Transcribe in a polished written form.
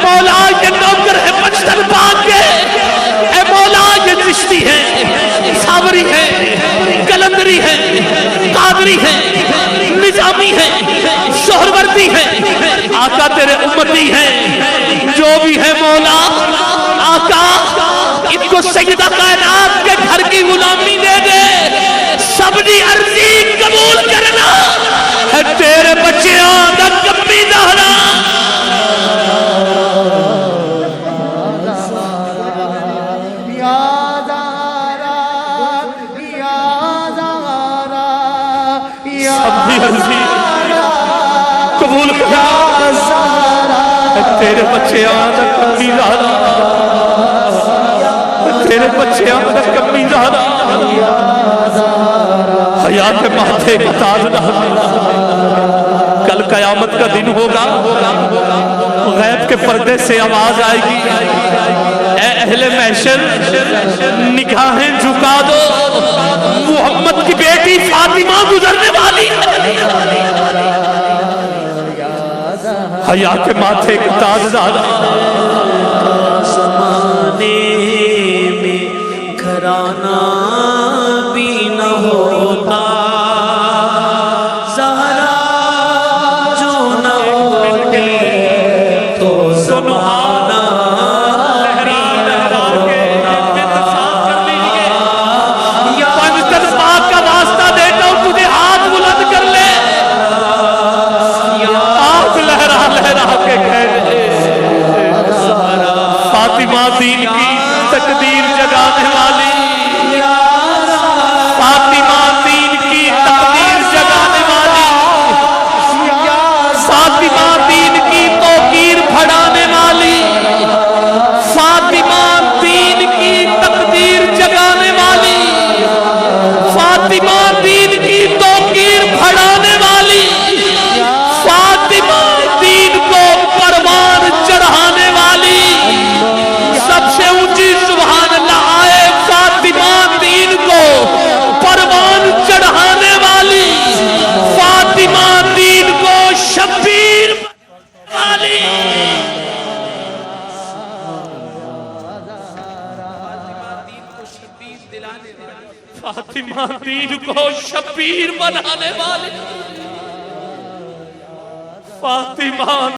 مولا یہ نوکر ہے پنجتن پاک کے، اے مولا یہ چشتی ہے، صابری ہے، کلندری ہے، قادری ہے، نظامی ہے، شہروردی ہے، آقا تیرے امتی ہے، جو بھی ہے مولا آقا ان کو سیدہ کائنات کے گھر کی غلامی دے دے، سبنی عرضی قبول کرنا ہے تیرے بچیاں دا کمی دہنا۔ سبنی عرضی قبول کرنا ہے تیرے بچیاں دا کمی دہنا، تیرے بچیاں دا کمی دہنا، حیات ماتھے کا تاج رہنا۔ کل قیامت کا دن ہوگا، غیب کے پردے سے آواز آئے گی، اے اہل محشر نگاہیں جھکا دو، محمد کی بیٹی فاطمہ گزرنے والی ہے۔ حیات ماتھے کا تاج رہنا۔ زمانے میں گھرانہ بھی نہ ہوتا، زہرا جو نہ ہوتی تو زمانہ بھی نہ ہوتا۔ پنجتن پاک کا واسطہ دیتا ہوں، تجھے ہاتھ بلند کر لے، آپ لہرا لہرا کے کہے فاطمہ دین کی تقدیر جگانے والی، فاطمہ دین کی تقدیر جگانے والی، فاطمہ دین کی توقیر بڑھانے والی، فاطمہ دین کی تقدیر جگانے والی، فاطمہ دین کی توقیر بڑھانے والی، فاطمہ دین کو پروان چڑھانے والی، سب سے اونچی سبحان اللہ آئے فاطمہ دین کو پروان چڑھانے والی، فاطمہ دین کو شبیر والی۔ فاطمہ دین کو شبیر بنانے والی، فاطمہ